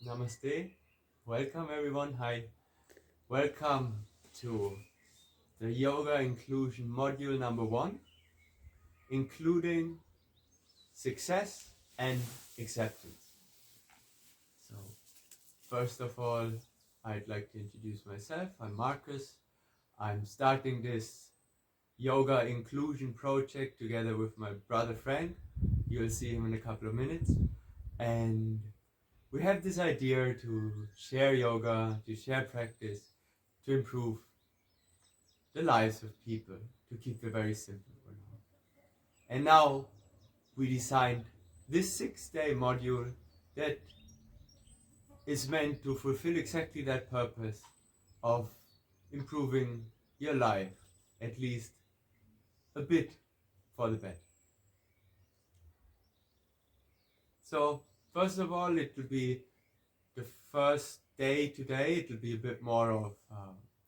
Namaste. Welcome everyone. Hi. Welcome to the Yoga Inclusion module number 1, including success and acceptance. So, first of all, I'd like to introduce myself. I'm Marcus. I'm starting this Yoga Inclusion project together with my brother Frank. You'll see him in a couple of minutes. And we have this idea to share yoga, to share practice, to improve the lives of people, to keep it very simple for now. And now we designed this 6-day module that is meant to fulfill exactly that purpose of improving your life, at least a bit for the better. So, first of all, it will be the first day today. It will be a bit more of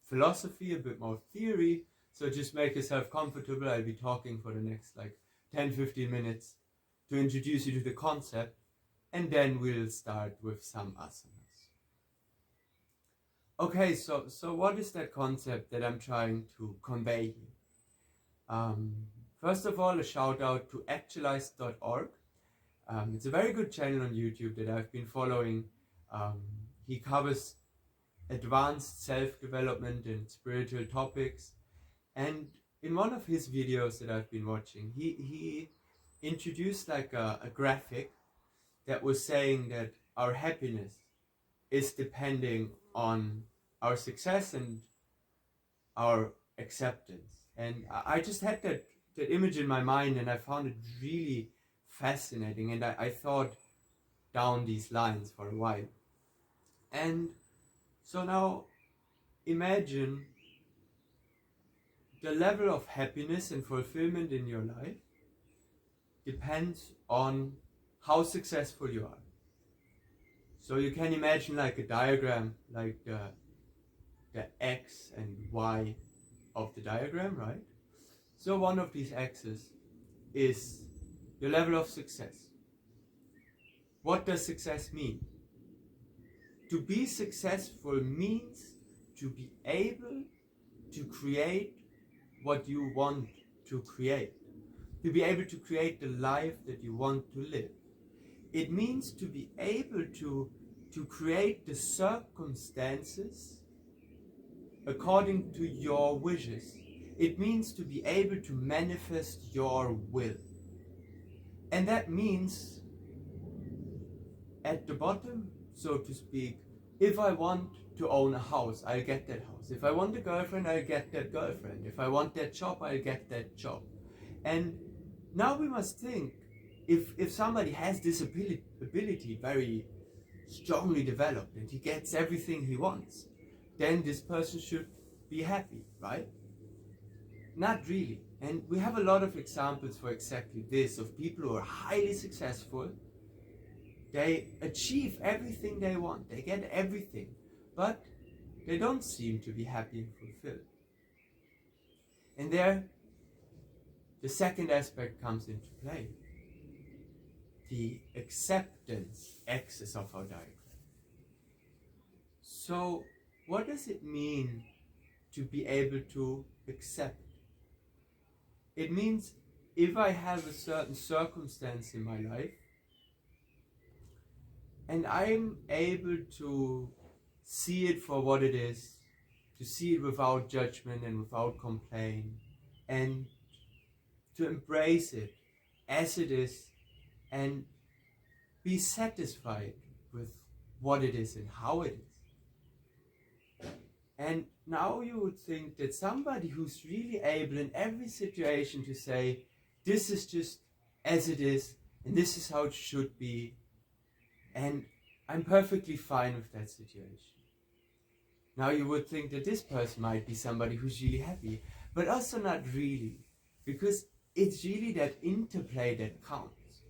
philosophy, a bit more theory. So just make yourself comfortable. I'll be talking for the next 10-15 minutes to introduce you to the concept, and then we'll start with some asanas. Okay, so what is that concept that I'm trying to convey here? First of all, a shout out to actualize.org. It's a very good channel on YouTube that I've been following. He covers advanced self-development and spiritual topics. And in one of his videos that I've been watching, he introduced a graphic that was saying that our happiness is depending on our success and our acceptance. And I just had that image in my mind, and I found it really fascinating, and I thought down these lines for a while. And so now imagine the level of happiness and fulfillment in your life depends on how successful you are. So you can imagine a diagram, like the X and Y of the diagram, right? So one of these X's is your level of success. What does success mean? To be successful means to be able to create what you want to create. To be able to create the life that you want to live. It means to be able to create the circumstances according to your wishes. It means to be able to manifest your will. And that means, at the bottom, so to speak, if I want to own a house, I'll get that house. If I want a girlfriend, I'll get that girlfriend. If I want that job, I'll get that job. And now we must think, if somebody has this ability very strongly developed and he gets everything he wants, then this person should be happy, right? Not really. And we have a lot of examples for exactly this, of people who are highly successful. They achieve everything they want, they get everything, but they don't seem to be happy and fulfilled. And there, the second aspect comes into play. The acceptance axis of our diagram. So, what does it mean to be able to accept? It means if I have a certain circumstance in my life, and I'm able to see it for what it is, to see it without judgment and without complaint, and to embrace it as it is, and be satisfied with what it is and how it is. And now you would think that somebody who's really able in every situation to say, this is just as it is, and this is how it should be, and I'm perfectly fine with that situation. Now you would think that this person might be somebody who's really happy, but also not really, because it's really that interplay that counts.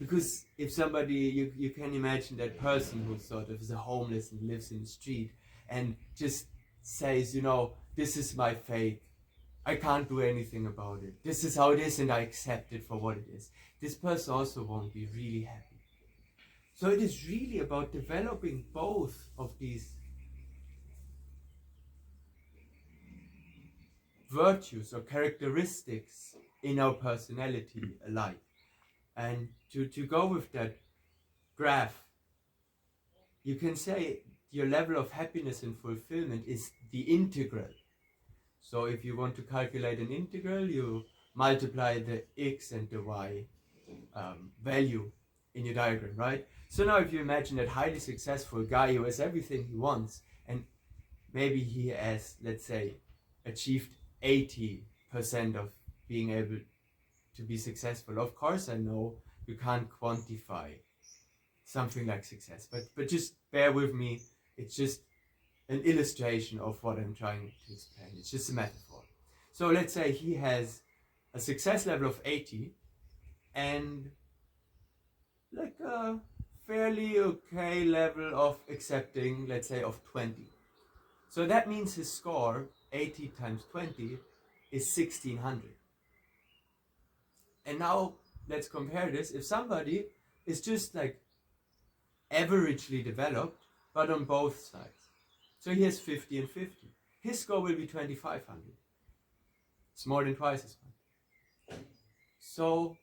Because if somebody, you can imagine that person who sort of is a homeless and lives in the street and just says, this is my fate, I can't do anything about it, this is how it is and I accept it for what it is. This person also won't be really happy. So it is really about developing both of these virtues or characteristics in our personality alike. And to go with that graph, you can say your level of happiness and fulfillment is the integral. So if you want to calculate an integral, you multiply the x and the y value in your diagram, right? So now if you imagine that highly successful guy who has everything he wants, and maybe he has, let's say, achieved 80% of being able to be successful. Of course I know you can't quantify something like success, but just bear with me. It's just an illustration of what I'm trying to explain. It's just a metaphor. So let's say he has a success level of 80 and like a fairly okay level of accepting, let's say, of 20. So that means his score, 80 times 20, is 1600. And now let's compare this. If somebody is just like averagely developed, but on both sides. So he has 50 and 50. His score will be 2500. It's more than twice as much. So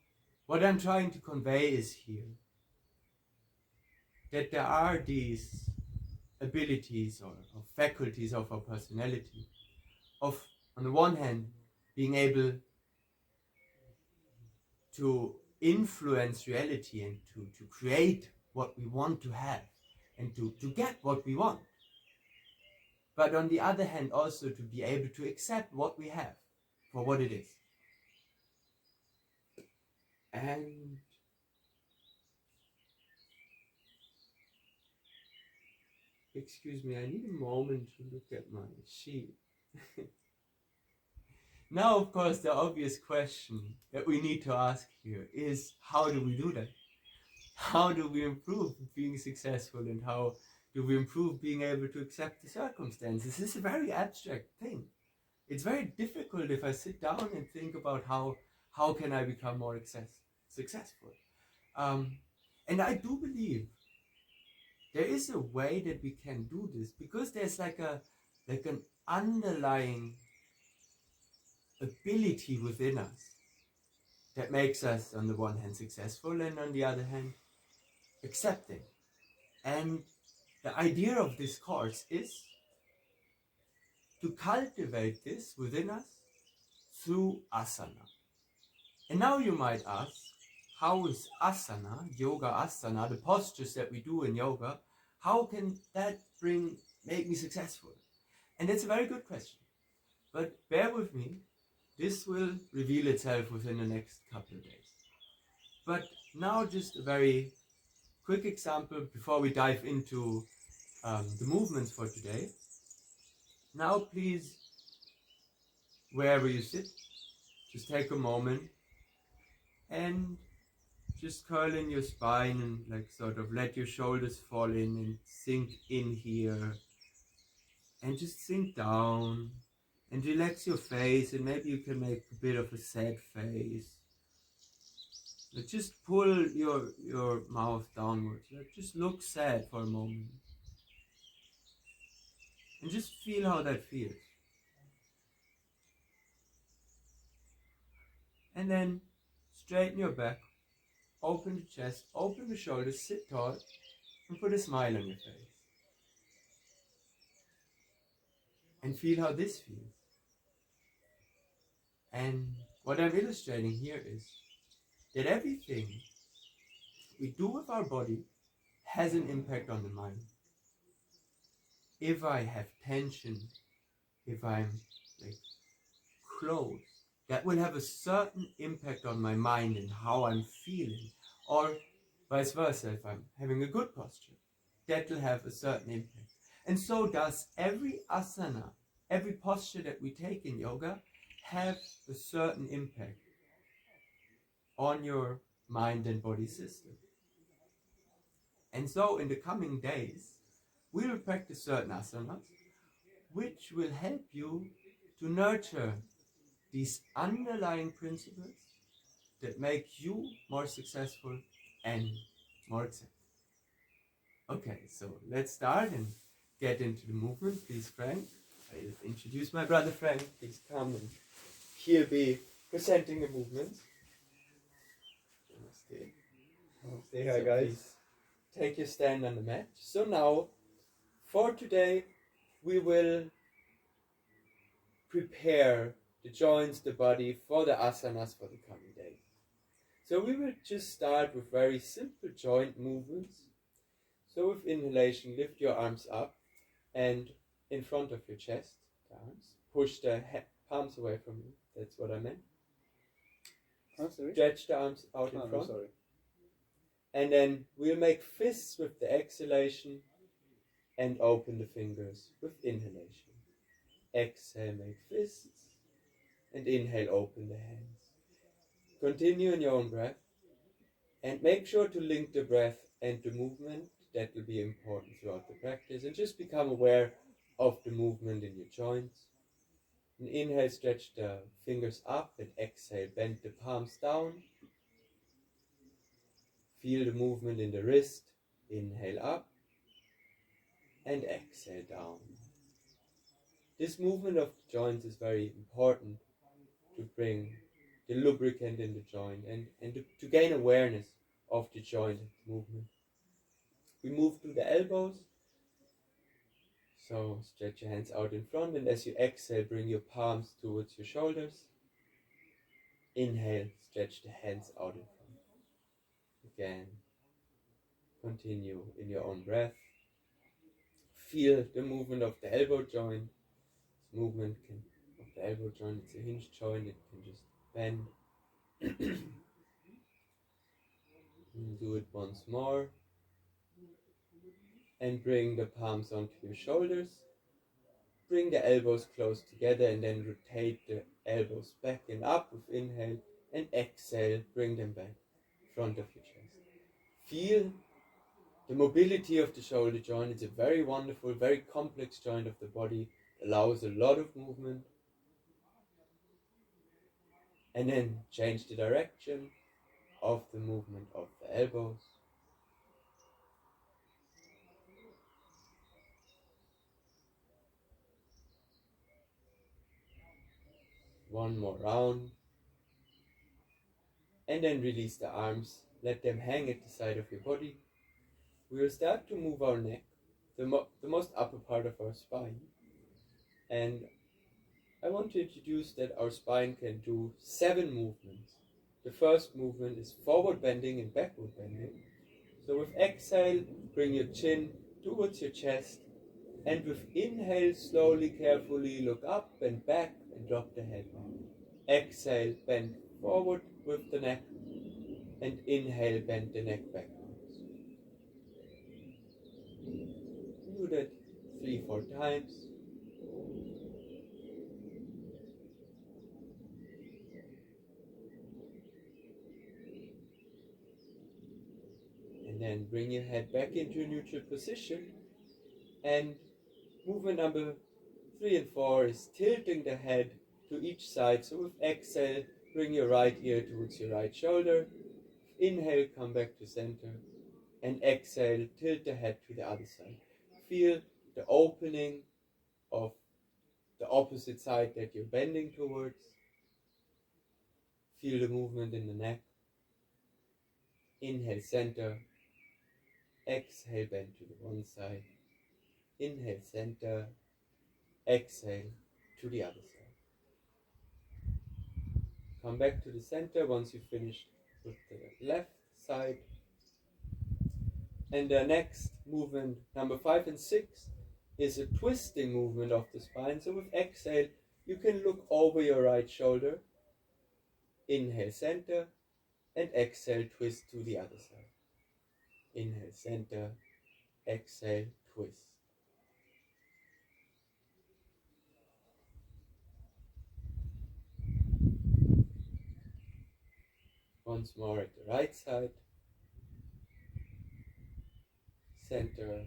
what I'm trying to convey is here that there are these abilities or faculties of our personality of, on the one hand, being able to influence reality and to create what we want to have and to get what we want. But on the other hand, also to be able to accept what we have for what it is. And excuse me, I need a moment to look at my sheet. Now, of course, the obvious question that we need to ask here is, how do we do that? How do we improve being successful, and how do we improve being able to accept the circumstances? This is a very abstract thing. It's very difficult if I sit down and think about how can I become more successful. And I do believe there is a way that we can do this, because there's like an underlying ability within us that makes us, on the one hand, successful, and on the other hand, accepting. And the idea of this course is to cultivate this within us through asana. And now you might ask, how is asana, yoga asana, the postures that we do in yoga, how can that make me successful? And that's a very good question. But bear with me, this will reveal itself within the next couple of days. But now just a very quick example before we dive into the movements for today. Now please, wherever you sit, just take a moment and just curl in your spine and like sort of let your shoulders fall in and sink in here. And just sink down and relax your face, and maybe you can make a bit of a sad face. Like just pull your mouth downwards. Like just look sad for a moment. And just feel how that feels. And then straighten your back, open the chest, open the shoulders, sit tall, and put a smile on your face. And feel how this feels. And what I'm illustrating here is that everything we do with our body has an impact on the mind. If I have tension, if I'm like close, that will have a certain impact on my mind and how I'm feeling. Or vice versa, if I'm having a good posture, that will have a certain impact. And so does every asana, every posture that we take in yoga have a certain impact on your mind and body system. And so in the coming days, we will practice certain asanas which will help you to nurture these underlying principles that make you more successful and more accepted. Okay, so let's start and get into the movement. Please, Frank. I'll introduce my brother Frank. Please come and he'll be presenting the movements. Stay. Hi, so guys. Please take your stand on the mat. So now, for today, we will prepare the joints, the body for the asanas for the coming days. So we will just start with very simple joint movements. So with inhalation, lift your arms up and in front of your chest, the arms. Push the palms away from you. That's what I meant. Stretch the arms out in front. And then we'll make fists with the exhalation and open the fingers with inhalation. Exhale, make fists, and inhale, open the hands. Continue in your own breath, and make sure to link the breath and the movement. That will be important throughout the practice, and just become aware of the movement in your joints. And inhale, stretch the fingers up, and exhale, bend the palms down. Feel the movement in the wrist. Inhale up, and exhale down. This movement of the joints is very important to bring the lubricant in the joint and to gain awareness of the joint movement. We move through the elbows. So stretch your hands out in front, and as you exhale, bring your palms towards your shoulders. Inhale, stretch the hands out in front. Again, continue in your own breath. Feel the movement of the elbow joint. This movement of the elbow joint, it's a hinge joint, it can just bend. Do it once more. And bring the palms onto your shoulders. Bring the elbows close together and then rotate the elbows back and up with inhale, and exhale, bring them back in front of your chest. Feel the mobility of the shoulder joint. It's a very wonderful, very complex joint of the body. Allows a lot of movement. And then change the direction of the movement of the elbows. One more round. And then release the arms. Let them hang at the side of your body. We will start to move our neck, the most upper part of our spine. And I want to introduce that our spine can do 7 movements. The first movement is forward bending and backward bending. So with exhale, bring your chin towards your chest. And with inhale, slowly, carefully look up and back and drop the head back. Exhale, bend forward with the neck. And inhale, bend the neck backwards. Do that 3-4 times. And then bring your head back into a neutral position. And movement number 3 and 4 is tilting the head to each side. So with exhale, bring your right ear towards your right shoulder. Inhale, come back to center. And exhale, tilt the head to the other side. Feel the opening of the opposite side that you're bending towards. Feel the movement in the neck. Inhale, center. Exhale, bend to the one side. Inhale, center. Exhale to the other side. Come back to the center once you've finished with the left side. And the next movement, number 5 and 6, is a twisting movement of the spine. So with exhale, you can look over your right shoulder. Inhale, center. And exhale, twist to the other side. Inhale, center. Exhale, twist. Once more at the right side. Center.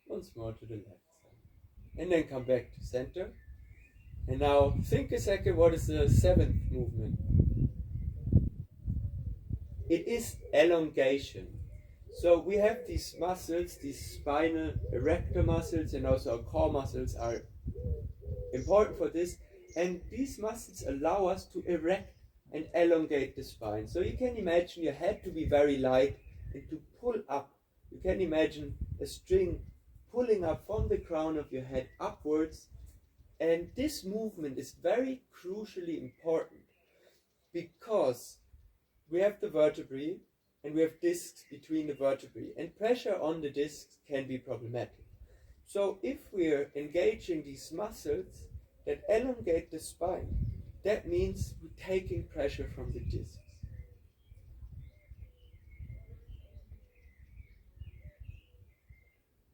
Once more to the left side. And then come back to center. And now think a second, what is the 7th movement? It is elongation. So we have these muscles, these spinal erector muscles, and also our core muscles are important for this. And these muscles allow us to erect and elongate the spine. So you can imagine your head to be very light and to pull up. You can imagine a string pulling up from the crown of your head upwards. And this movement is very crucially important because we have the vertebrae and we have discs between the vertebrae, and pressure on the discs can be problematic. So if we're engaging these muscles that elongate the spine, that means we're taking pressure from the discs.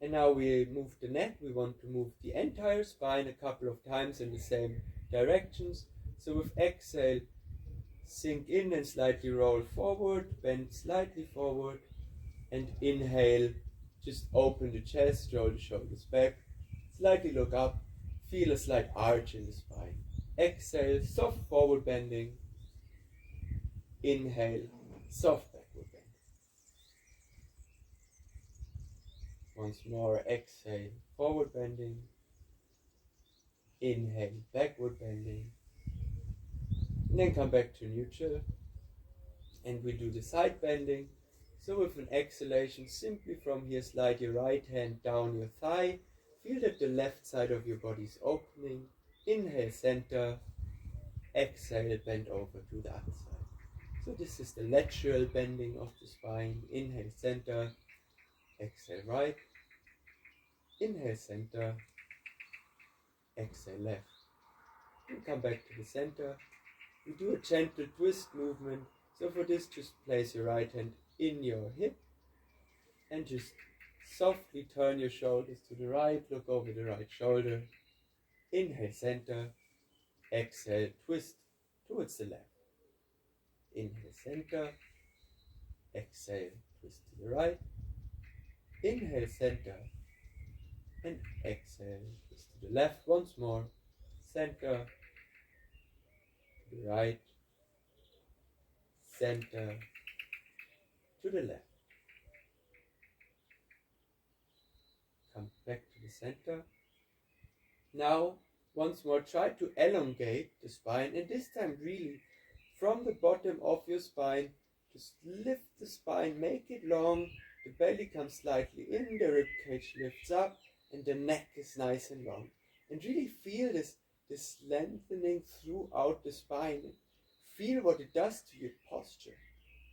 And now we move the neck. We want to move the entire spine a couple of times in the same directions. So with exhale, sink in and slightly roll forward, bend slightly forward, and inhale, just open the chest, roll the shoulders back, slightly look up, feel a slight arch in the spine. Exhale, soft forward bending. Inhale, soft backward bending. Once more, exhale, forward bending. Inhale, backward bending. And then come back to neutral. And we do the side bending. So with an exhalation, simply from here, slide your right hand down your thigh. Feel that the left side of your body is opening. Inhale, center. Exhale, bend over to the other side. So this is the lateral bending of the spine. Inhale, center. Exhale, right. Inhale, center. Exhale, left. And come back to the center. We do a gentle twist movement. So for this, just place your right hand in your hip and just softly turn your shoulders to the right. Look over the right shoulder. Inhale, center. Exhale, twist towards the left. Inhale, center. Exhale, twist to the right. Inhale, center. And exhale, twist to the left. Once more. Center. To the right. Center. To the left. Come back to the center. Now, once more, try to elongate the spine, and this time really from the bottom of your spine, just lift the spine, make it long, the belly comes slightly in, the rib cage lifts up, and the neck is nice and long. And really feel this lengthening throughout the spine. Feel what it does to your posture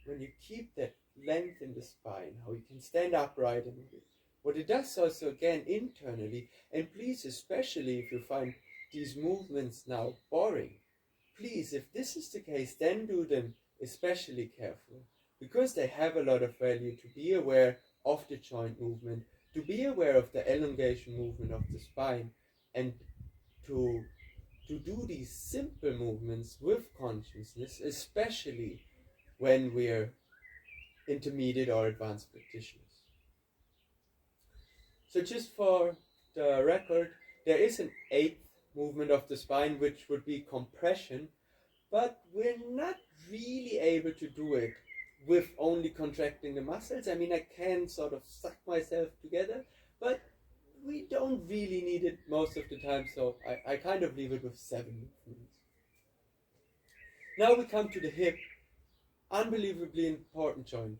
when you keep that length in the spine, how you can stand upright and what it does also again internally. And please, especially if you find these movements now boring, please, if this is the case, then do them especially careful, because they have a lot of value to be aware of the joint movement, to be aware of the elongation movement of the spine, and to do these simple movements with consciousness, especially when we're intermediate or advanced practitioners. So just for the record, there is an eighth movement of the spine, which would be compression, but we're not really able to do it with only contracting the muscles. I mean, I can sort of suck myself together, but we don't really need it most of the time, so I kind of leave it with 7 movements. Now we come to the hip, unbelievably important joint.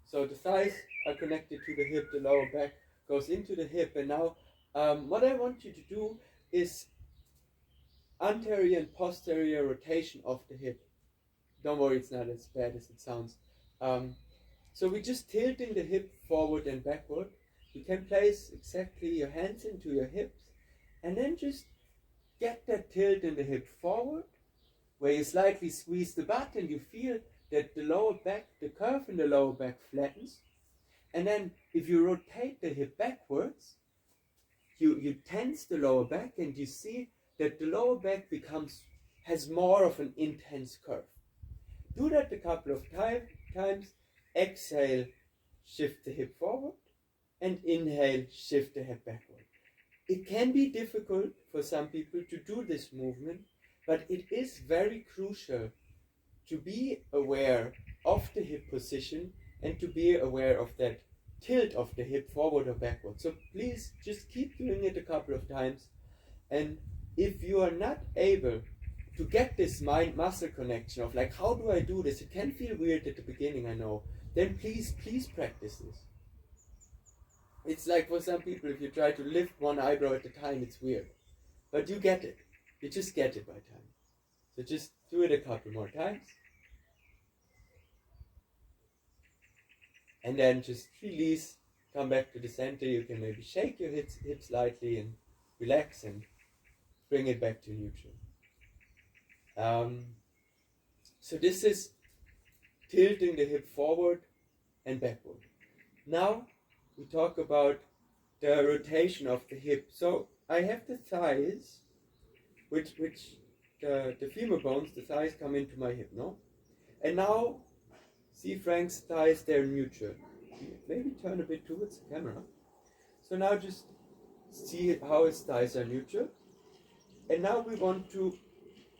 So the thighs are connected to the hip, the lower back goes into the hip, and now what I want you to do is anterior and posterior rotation of the hip. Don't worry, it's not as bad as it sounds. So we're just tilting the hip forward and backward. You can place exactly your hands into your hips and then just get that tilt in the hip forward, where you slightly squeeze the butt and you feel that the lower back, the curve in the lower back flattens. And then if you rotate the hip backwards, you tense the lower back and you see that the lower back has more of an intense curve. Do that a couple of times. Exhale, shift the hip forward, and inhale, shift the hip backward. It can be difficult for some people to do this movement, but it is very crucial to be aware of the hip position and to be aware of that tilt of the hip forward or backward. So please just keep doing it a couple of times. And if you are not able to get this mind-muscle connection of like, how do I do this? It can feel weird at the beginning, I know. Then please practice this. It's like for some people, if you try to lift one eyebrow at a time, it's weird. But you get it. You just get it by time. So just do it a couple more times. And then just release, come back to the center. You can maybe shake your hips slightly and relax and bring it back to neutral. So this is tilting the hip forward and backward. Now we talk about the rotation of the hip. So I have the thighs, which the femur bones, the thighs come into my hip, no? And now see Frank's thighs, they're neutral. Maybe turn a bit towards the camera. So now just see how his thighs are neutral. And now we want to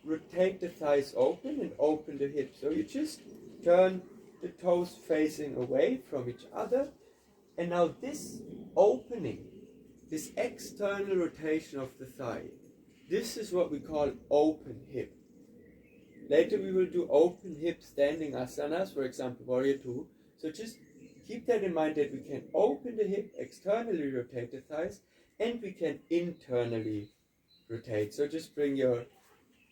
rotate the thighs open and open the hips. So you just turn the toes facing away from each other. And now this opening, this external rotation of the thigh, this is what we call open hip. Later we will do open hip standing asanas, for example, warrior 2. So just keep that in mind that we can open the hip, externally rotate the thighs, and we can internally rotate. So just bring your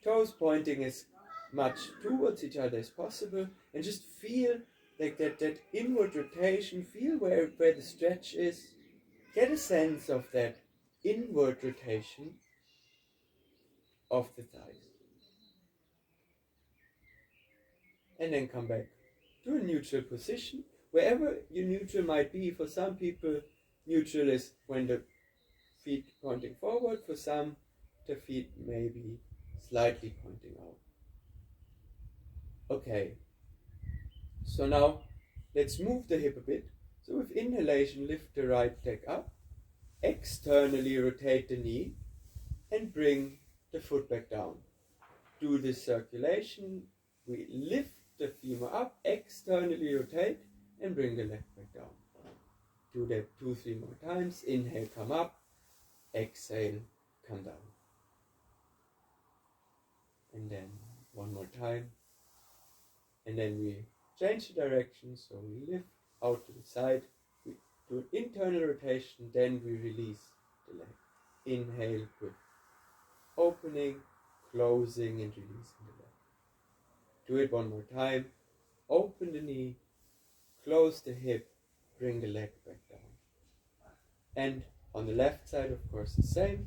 toes pointing as much towards each other as possible, and just feel like that inward rotation, feel where the stretch is. Get a sense of that inward rotation of the thighs. And then come back to a neutral position, wherever your neutral might be. For some people, neutral is when the feet pointing forward. For some, the feet may be slightly pointing out. Okay, so now let's move the hip a bit. So with inhalation, lift the right leg up, externally rotate the knee, and bring the foot back down. Do this circulation. We lift the femur up, externally rotate, and bring the leg back down. Do that 2-3 more times. Inhale, come up. Exhale, come down. And then one more time. And then we change the direction. So we lift out to the side. We do an internal rotation. Then we release the leg. Inhale with opening, closing, and releasing the leg. Do it one more time. Open the knee, close the hip, bring the leg back down. And on the left side, of course, the same.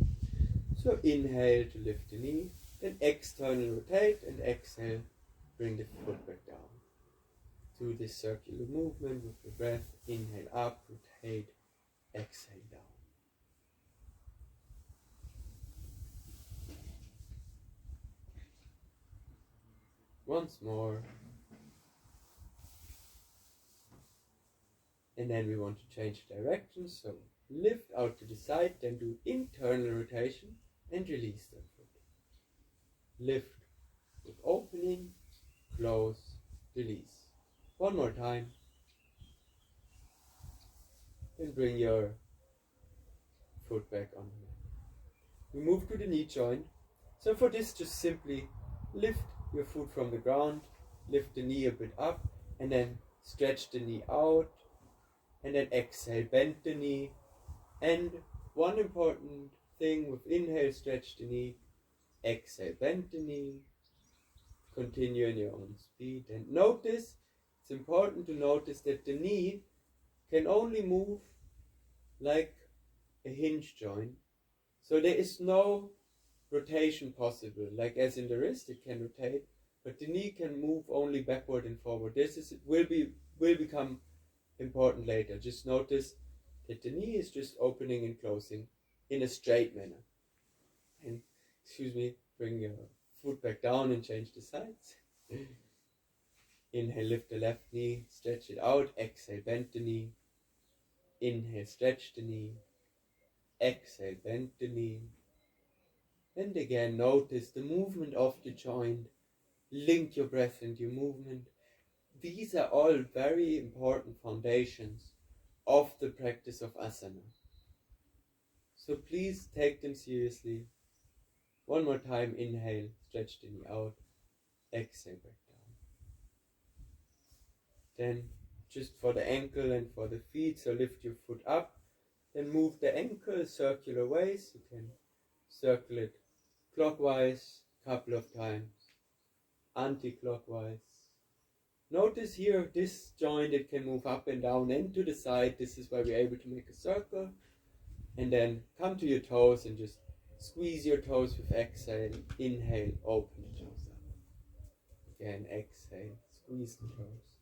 So inhale to lift the knee, then external rotate, and exhale, bring the foot back down. Do this circular movement with the breath. Inhale up, rotate, exhale down. Once more. And then we want to change direction, so lift out to the side, then do internal rotation and release the foot. Lift with opening, close, release. One more time. Then bring your foot back on the mat. We move to the knee joint. So for this, just simply lift your foot from the ground, lift the knee a bit up, and then stretch the knee out, and then exhale, bend the knee. And one important thing with inhale, stretch the knee, exhale, bend the knee, continue in your own speed. And notice, it's important to notice that the knee can only move like a hinge joint. So there is no rotation possible, like as in the wrist it can rotate, but the knee can move only backward and forward. This will become important later. Just notice that the knee is just opening and closing in a straight manner. And bring your foot back down and change the sides. Inhale, lift the left knee, stretch it out. Exhale, bend the knee. Inhale, stretch the knee. Exhale, bend the knee. And again, notice the movement of the joint. Link your breath and your movement. These are all very important foundations of the practice of asana. So please take them seriously. One more time, inhale, stretch the knee out, exhale back down. Then just for the ankle and for the feet, so lift your foot up, then move the ankle circular ways. You can circle it clockwise a couple of times, anti-clockwise. Notice here this joint, it can move up and down and to the side. This is why we're able to make a circle. And then come to your toes and just squeeze your toes with exhale. Inhale, open the toes up. Again, exhale, squeeze the toes.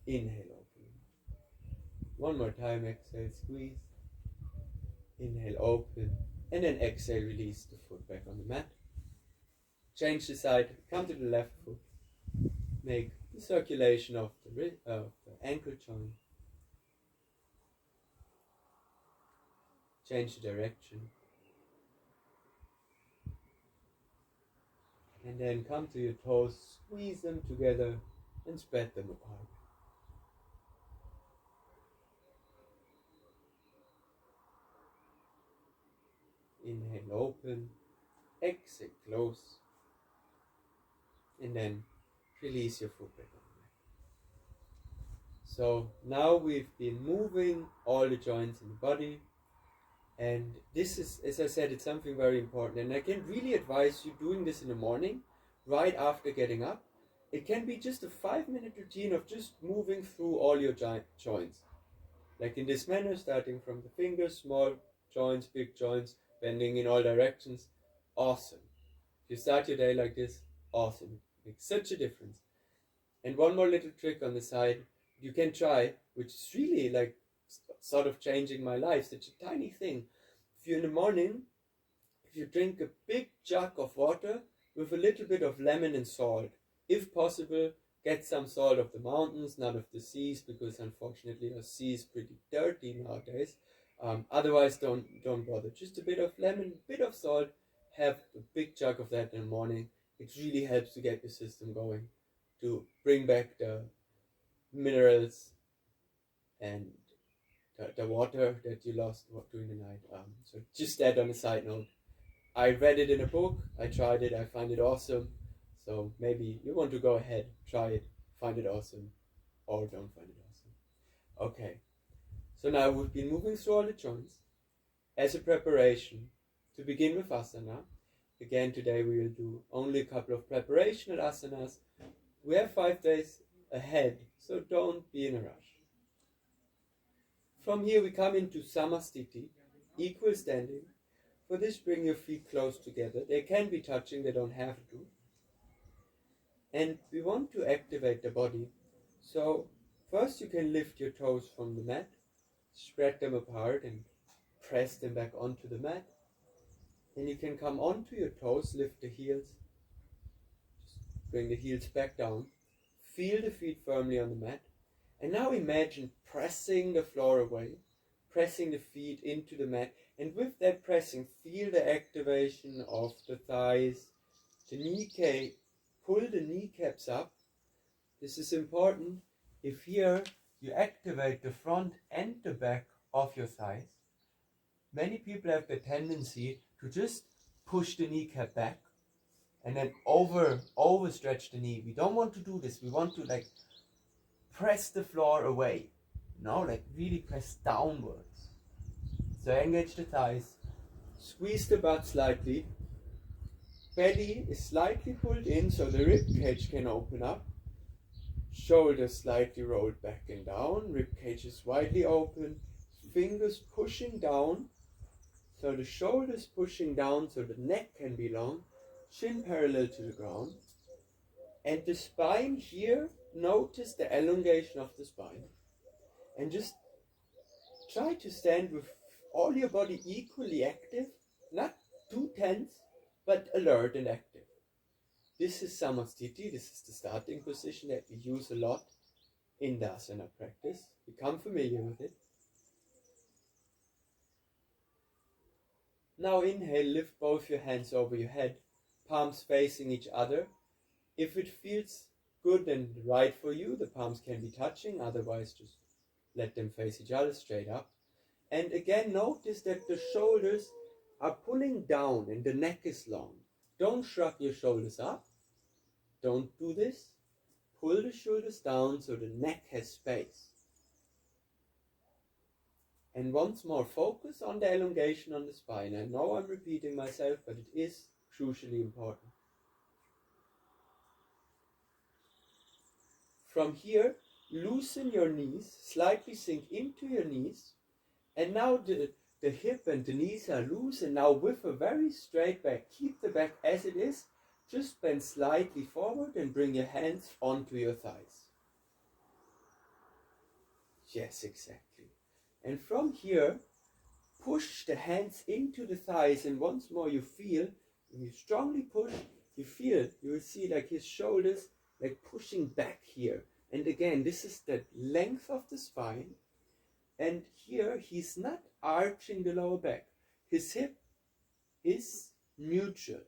Inhale, open. One more time, exhale, squeeze. Inhale, open. And then exhale, release the foot back on the mat. Change the side, come to the left foot. Make the circulation of the ankle joint. Change the direction. And then come to your toes, squeeze them together and spread them apart. Inhale, open. Exhale, close. And then release your foot back on the mat. So now we've been moving all the joints in the body. And this is, as I said, it's something very important. And I can really advise you doing this in the morning, right after getting up. It can be just a 5-minute routine of just moving through all your joints. Like in this manner, starting from the fingers, small joints, big joints, bending in all directions. Awesome. If you start your day like this, awesome. It makes such a difference. And one more little trick on the side you can try, which is really like sort of changing my life, such a tiny thing. If you in the morning, if you drink a big jug of water with a little bit of lemon and salt, if possible, get some salt of the mountains, not of the seas, because unfortunately our sea is pretty dirty nowadays. Otherwise, don't bother. Just a bit of lemon, a bit of salt. Have a big jug of that in the morning. It really helps to get your system going, to bring back the minerals and the water that you lost during the night. So just that on a side note. I read it in a book, I tried it, I find it awesome. So maybe you want to go ahead, try it, find it awesome, or don't find it awesome. Okay, so now we've been moving through all the joints as a preparation to begin with asana. Again, today we will do only a couple of preparational asanas. We have 5 days ahead, so don't be in a rush. From here we come into samastiti, equal standing. For this, bring your feet close together. They can be touching, they don't have to. And we want to activate the body. So first you can lift your toes from the mat, spread them apart and press them back onto the mat. And you can come onto your toes, lift the heels, just bring the heels back down, feel the feet firmly on the mat. And now imagine pressing the floor away, pressing the feet into the mat, and with that pressing, feel the activation of the thighs, the kneecap, pull the kneecaps up. This is important. If here you activate the front and the back of your thighs, many people have the tendency to just push the kneecap back and then overstretch the knee. We don't want to do this. We want to like press the floor away. Like really press downwards. So engage the thighs, squeeze the butt slightly. Belly is slightly pulled in so the rib cage can open up. Shoulders slightly rolled back and down. Rib cage is widely open. Fingers pushing down. So the shoulders pushing down so the neck can be long. Chin parallel to the ground. And the spine here, notice the elongation of the spine. And just try to stand with all your body equally active, not too tense, but alert and active. This is samastiti, this is the starting position that we use a lot in the asana practice. Become familiar with it. Now inhale, lift both your hands over your head, palms facing each other. If it feels good and right for you, the palms can be touching, otherwise just let them face each other straight up. And again, notice that the shoulders are pulling down and the neck is long. Don't shrug your shoulders up. Don't do this. Pull the shoulders down so the neck has space. And once more, focus on the elongation on the spine. I know I'm repeating myself, but it is crucially important. From here, loosen your knees, slightly sink into your knees, and now the hip and the knees are loose, and now with a very straight back, keep the back as it is, just bend slightly forward and bring your hands onto your thighs. Yes, exactly. And from here, push the hands into the thighs, and once more you feel, when you strongly push, you will see like his shoulders like pushing back here. And again, this is the length of the spine. And here he's not arching the lower back. His hip is neutral.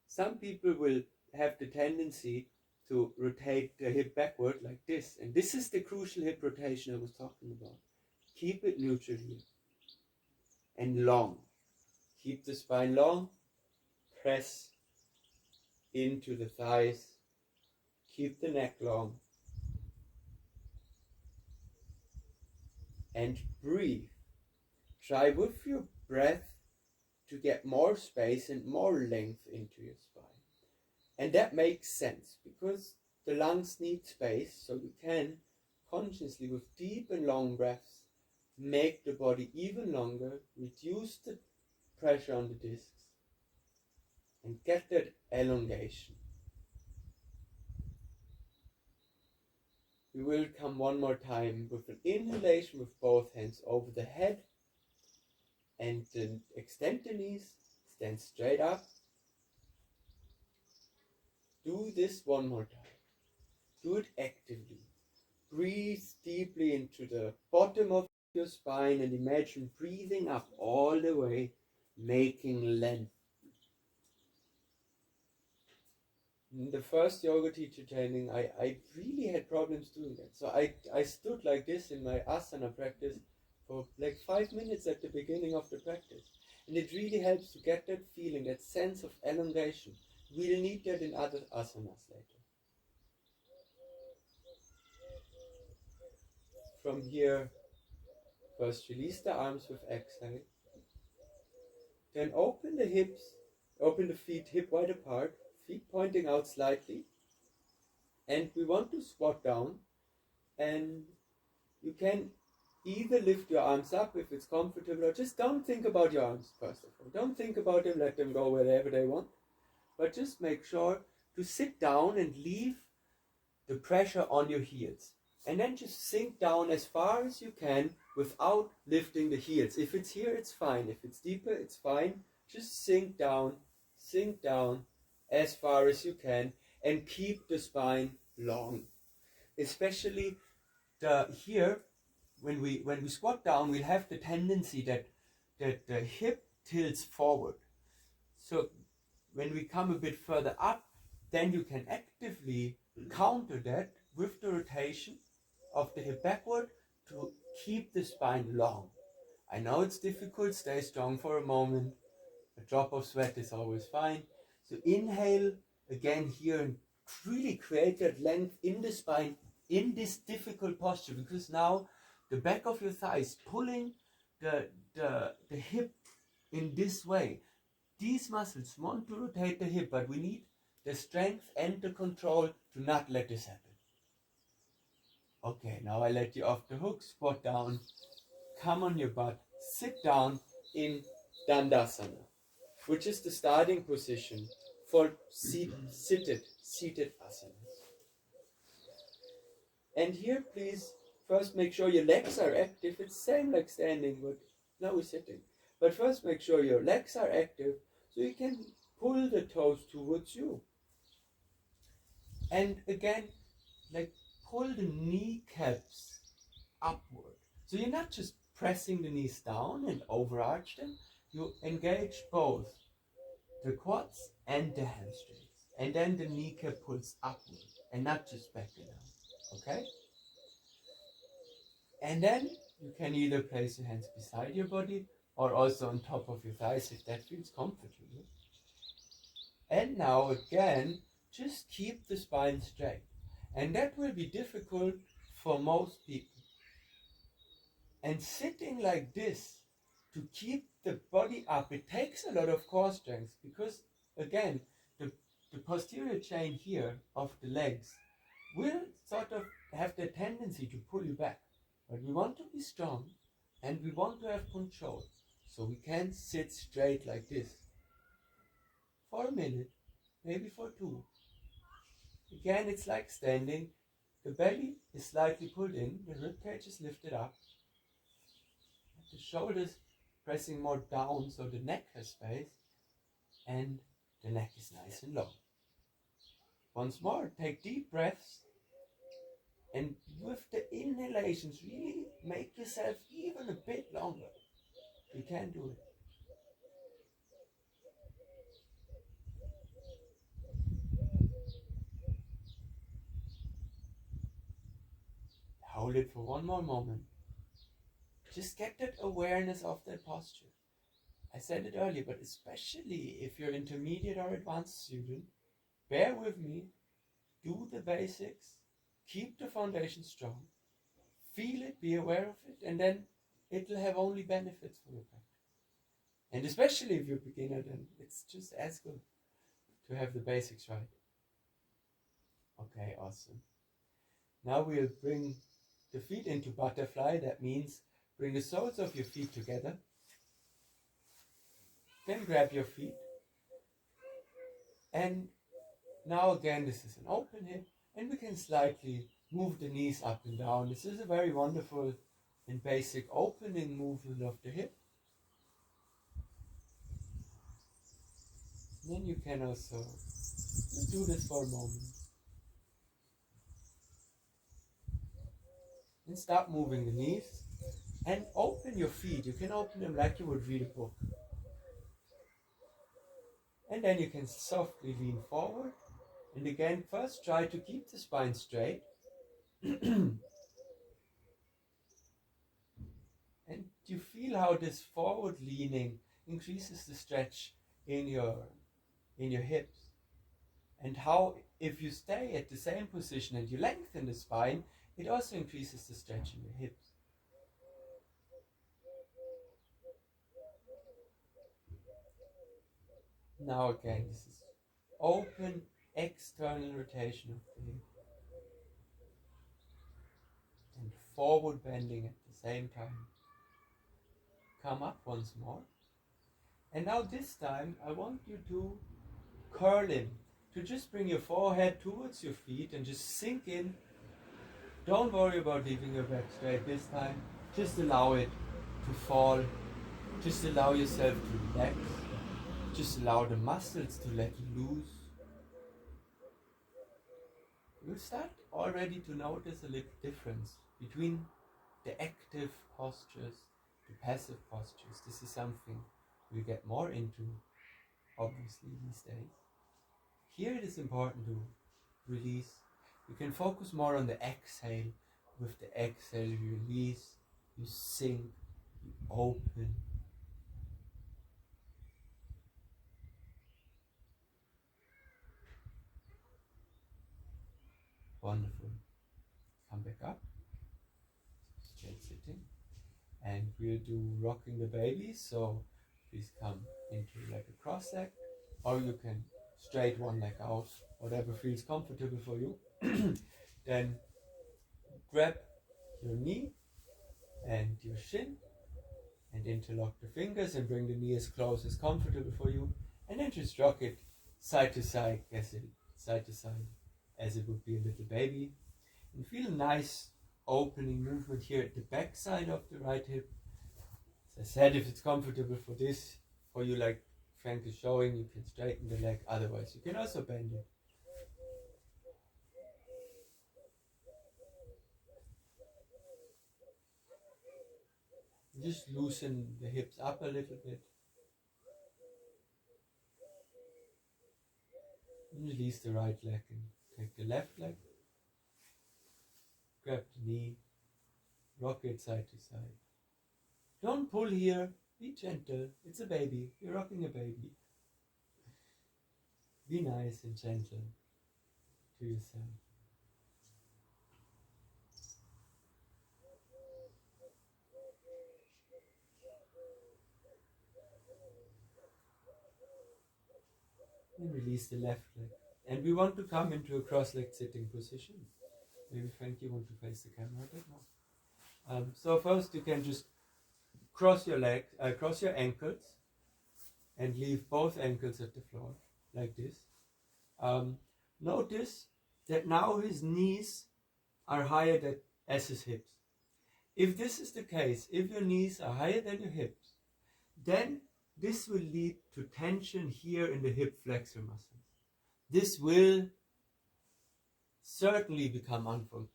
Some people will have the tendency to rotate the hip backward like this. And this is the crucial hip rotation I was talking about. Keep it neutral here. And long. Keep the spine long. Press into the thighs. Keep the neck long. And breathe. Try with your breath to get more space and more length into your spine. And that makes sense because the lungs need space, so you can consciously, with deep and long breaths, make the body even longer, reduce the pressure on the discs, and get that elongation. We will come one more time with an inhalation with both hands over the head, and then extend the knees, stand straight up. Do this one more time. Do it actively. Breathe deeply into the bottom of your spine and imagine breathing up all the way, making length. In the first yoga teacher training, I really had problems doing that. So I stood like this in my asana practice for like 5 minutes at the beginning of the practice. And it really helps to get that feeling, that sense of elongation. We'll need that in other asanas later. From here, first release the arms with exhale. Then open the hips, open the feet hip wide apart, feet pointing out slightly. And we want to squat down, and you can either lift your arms up if it's comfortable, or just don't think about your arms first of all. Don't think about them, let them go wherever they want. But just make sure to sit down and leave the pressure on your heels. And then just sink down as far as you can without lifting the heels. If it's here, it's fine. If it's deeper, it's fine. Just sink down as far as you can, and keep the spine long. Especially here, when we squat down, we'll have the tendency that the hip tilts forward. So when we come a bit further up, then you can actively counter that with the rotation of the hip backward to keep the spine long. I know it's difficult, stay strong for a moment. A drop of sweat is always fine. So inhale again here and really create that length in the spine in this difficult posture, because now the back of your thigh is pulling the hip in this way. These muscles want to rotate the hip, but we need the strength and the control to not let this happen. Okay, now I let you off the hook, squat down, come on your butt, sit down in Dandasana, which is the starting position for seated asanas. And here, please, first make sure your legs are active. It's same like standing, but now we're sitting. But first make sure your legs are active so you can pull the toes towards you. And again, like pull the kneecaps upward. So you're not just pressing the knees down and overarch them. You engage both the quads and the hamstrings. And then the kneecap pulls upward and not just back and down. Okay? And then you can either place your hands beside your body or also on top of your thighs if that feels comfortable. And now again, just keep the spine straight. And that will be difficult for most people. And sitting like this to keep the body up, it takes a lot of core strength because, again, the posterior chain here of the legs will sort of have the tendency to pull you back. But we want to be strong and we want to have control. So we can sit straight like this for a minute, maybe for two. Again, it's like standing. The belly is slightly pulled in, the rib cage is lifted up, the shoulders pressing more down so the neck has space, and the neck is nice and long. Once more, take deep breaths, and with the inhalations, really make yourself even a bit longer. You can do it. Hold it for one more moment. Just get that awareness of that posture. I said it earlier, but especially if you're intermediate or advanced student, bear with me, do the basics, keep the foundation strong, feel it, be aware of it, and then it'll have only benefits for your practice. And especially if you're a beginner, then it's just as good to have the basics right. Okay, awesome. Now we'll bring the feet into butterfly. That means bring the soles of your feet together. Then grab your feet. And now again, this is an open hip. And we can slightly move the knees up and down. This is a very wonderful and basic opening movement of the hip. And then you can also do this for a moment. And start moving the knees. And open your feet. You can open them like you would read a book. And then you can softly lean forward. And again, first try to keep the spine straight. And you feel how this forward leaning increases the stretch in your hips. And how if you stay at the same position and you lengthen the spine, it also increases the stretch in your hips. Now again, this is open external rotation of the hip. And forward bending at the same time. Come up once more. And now this time, I want you to curl in. To just bring your forehead towards your feet and just sink in. Don't worry about leaving your back straight this time. Just allow it to fall. Just allow yourself to relax. Just allow the muscles to let loose. You'll start already to notice a little difference between the active postures, the passive postures. This is something we'll get more into, obviously, these days. Here it is important to release. You can focus more on the exhale. With the exhale, you release, you sink, you open. Wonderful. Come back up. Straight sitting. And we'll do rocking the baby. So please come into like a cross leg. Or you can straight one leg out. Whatever feels comfortable for you. Then grab your knee and your shin. And interlock the fingers and bring the knee as close as comfortable for you. And then just rock it side to side as it would be a little baby. And feel a nice opening movement here at the back side of the right hip. As I said, if it's comfortable for you like Frank is showing, you can straighten the leg. Otherwise, you can also bend it. Just loosen the hips up a little bit. And release the right leg and take the left leg. Grab the knee rock it side to side. Don't pull here, be gentle, it's a baby, you're rocking a baby. Be nice and gentle to yourself. And release the left leg. And we want to come into a cross-legged sitting position. Maybe Frank, you want to face the camera a bit more. So first you can just cross your legs, cross your ankles, and leave both ankles at the floor, like this. Notice that now his knees are higher than as his hips. If this is the case, if your knees are higher than your hips, then this will lead to tension here in the hip flexor muscles. This will certainly become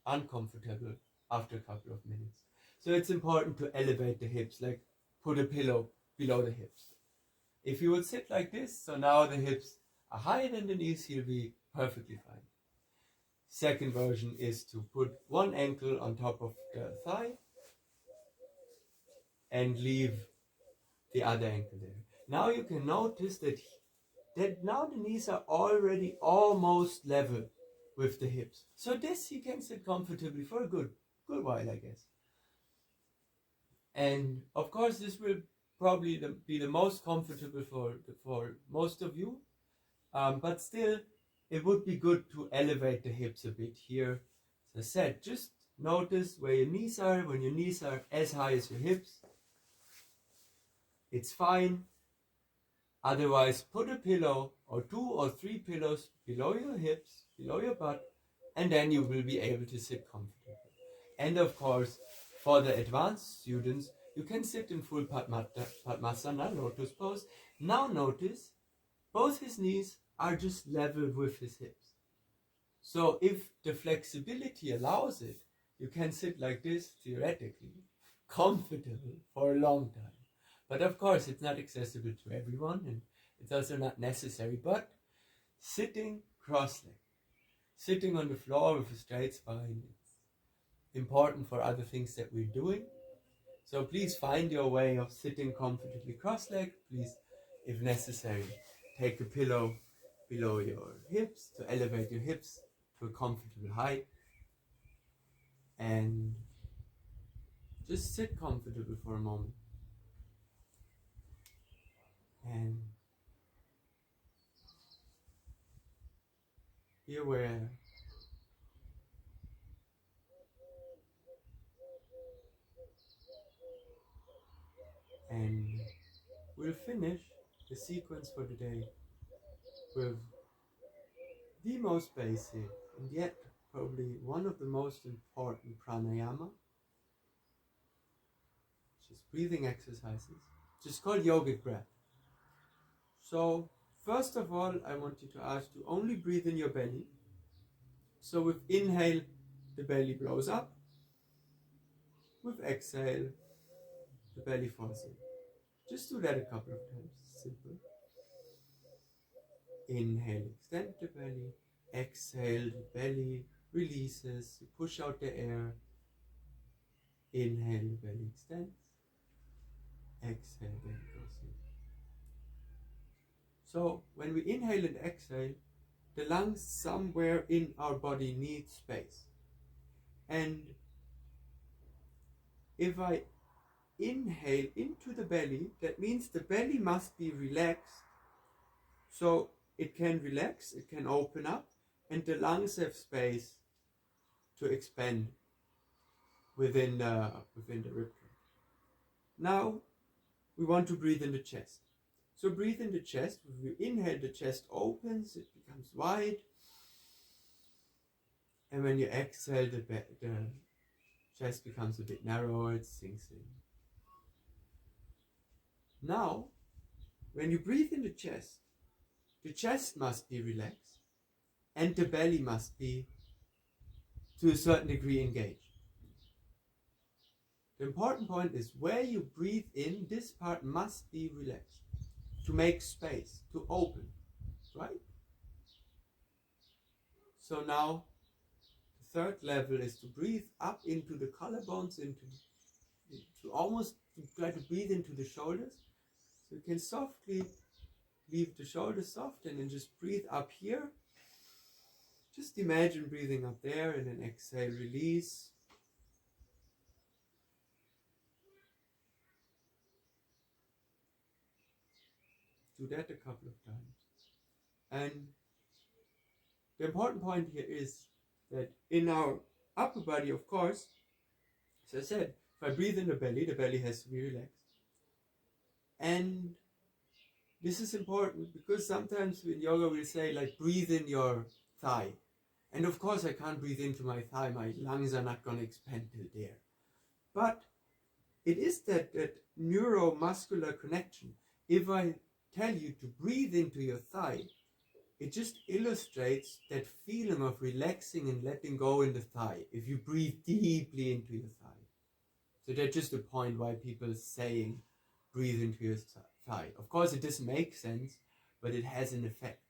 uncomfortable after a couple of minutes. So it's important to elevate the hips, like put a pillow below the hips. If you would sit like this, so now the hips are higher than the knees, he'll be perfectly fine. Second version is to put one ankle on top of the thigh and leave the other ankle there. Now you can notice that now the knees are already almost level with the hips. So this he can sit comfortably for a good while, I guess. And of course this will probably be the most comfortable for most of you, but still it would be good to elevate the hips a bit here. As I said, just notice where your knees are. When your knees are as high as your hips, it's fine. Otherwise, put a pillow or 2 or 3 pillows below your hips, below your butt, and then you will be able to sit comfortably. And of course, for the advanced students, you can sit in full Padmasana, lotus pose. Now notice, both his knees are just level with his hips. So if the flexibility allows it, you can sit like this, theoretically, comfortable for a long time. But of course, it's not accessible to everyone, and it's also not necessary. But sitting cross-legged, sitting on the floor with a straight spine, it's important for other things that we're doing. So please find your way of sitting comfortably cross-legged. Please, if necessary, take a pillow below your hips to elevate your hips to a comfortable height. And just sit comfortable for a moment. And be aware and we'll finish the sequence for today with the most basic and yet probably one of the most important pranayama, which is breathing exercises, which is called yogic breath. So first of all, I want you to ask to only breathe in your belly. So with inhale, the belly blows up. With exhale, the belly falls in. Just do that a couple of times. Simple. Inhale, extend the belly. Exhale, the belly releases. You push out the air. Inhale, the belly extends. Exhale, belly goes in. So when we inhale and exhale, the lungs somewhere in our body need space. And if I inhale into the belly, that means the belly must be relaxed. So it can relax, it can open up, and the lungs have space to expand within the ribcage. Now we want to breathe in the chest. So breathe in the chest. When you inhale, the chest opens, it becomes wide. And when you exhale, the chest becomes a bit narrower, it sinks in. Now, when you breathe in the chest must be relaxed and the belly must be to a certain degree engaged. The important point is where you breathe in, this part must be relaxed to make space, to open, right? So now, third level is to breathe up into the collarbones, to almost try to breathe into the shoulders. So you can softly leave the shoulders soft and then just breathe up here. Just imagine breathing up there and then exhale, release. Do that a couple of times. And the important point here is that in our upper body, of course, as I said, if I breathe in the belly has to be relaxed. And this is important because sometimes in yoga we'll say like breathe in your thigh. And of course I can't breathe into my thigh, my lungs are not going to expand till there. But it is that neuromuscular connection. If I tell you to breathe into your thigh, it just illustrates that feeling of relaxing and letting go in the thigh. If you breathe deeply into your thigh. So that's just the point why people saying breathe into your thigh. Of course it doesn't make sense, but it has an effect.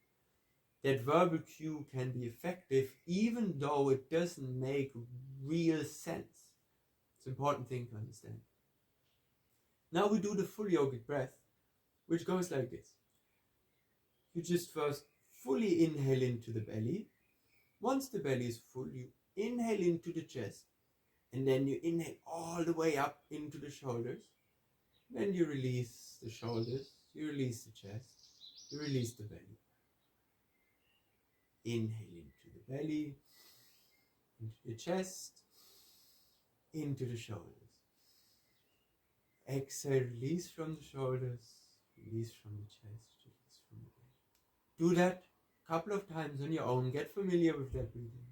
That verbal cue can be effective even though it doesn't make real sense. It's an important thing to understand. Now we do the full yogic breath, which goes like this. You just first fully inhale into the belly. Once the belly is full, you inhale into the chest. And then you inhale all the way up into the shoulders. Then you release the shoulders, you release the chest, you release the belly. Inhale into the belly, into the chest, into the shoulders. Exhale, release from the shoulders, release from the chest, release from the belly. Do that a couple of times on your own. Get familiar with that breathing.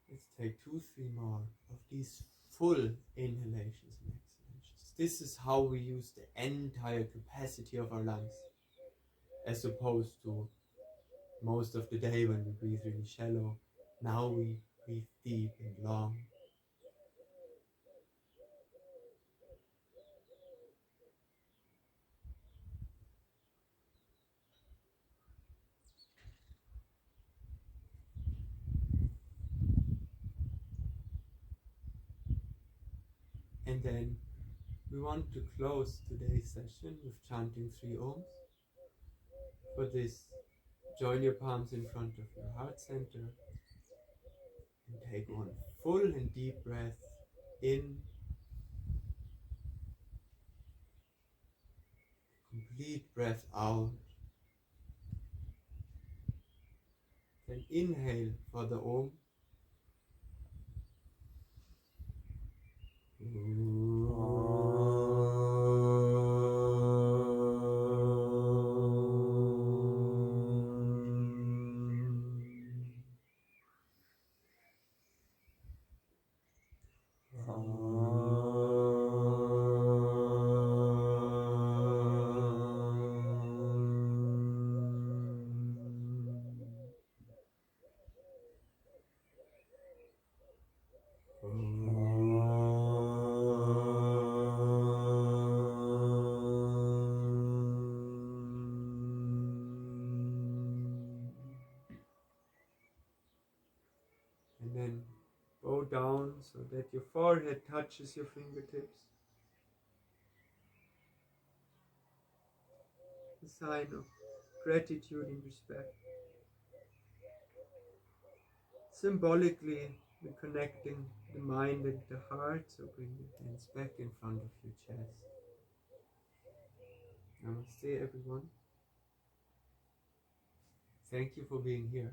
Let's take 2-3 more of these full inhalations and exhalations. This is how we use the entire capacity of our lungs, as opposed to most of the day when we breathe really shallow. Now we breathe deep and long. And then we want to close today's session with chanting 3 ohms. For this, join your palms in front of your heart center and take one full and deep breath in. Complete breath out. Then inhale for the Om. And then bow down so that your forehead touches your fingertips. A sign of gratitude and respect. Symbolically, we're connecting the mind and the heart, so bring your hands back in front of your chest. Namaste, everyone. Thank you for being here.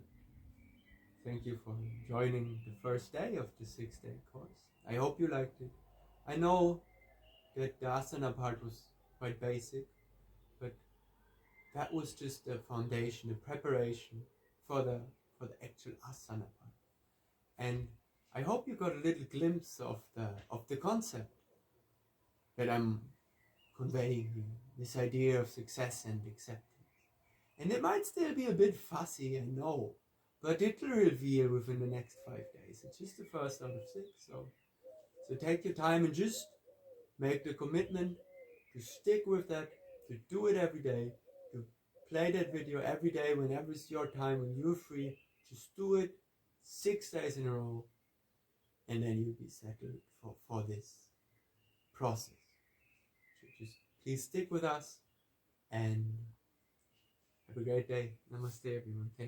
Thank you for joining the first day of the 6-day course. I hope you liked it. I know that the Asana part was quite basic, but that was just the foundation, the preparation for the for the actual asana part. And I hope you got a little glimpse of the concept that I'm conveying here, this idea of success and acceptance. And it might still be a bit fussy, I know, but it'll reveal within the next 5 days. It's just the first out of 6, so take your time and just make the commitment to stick with that, to do it every day, to play that video every day whenever it's your time, when you're free. Just do it 6 days in a row, and then you'll be settled for this process. So just please stick with us and have a great day. Namaste, everyone. Thank you.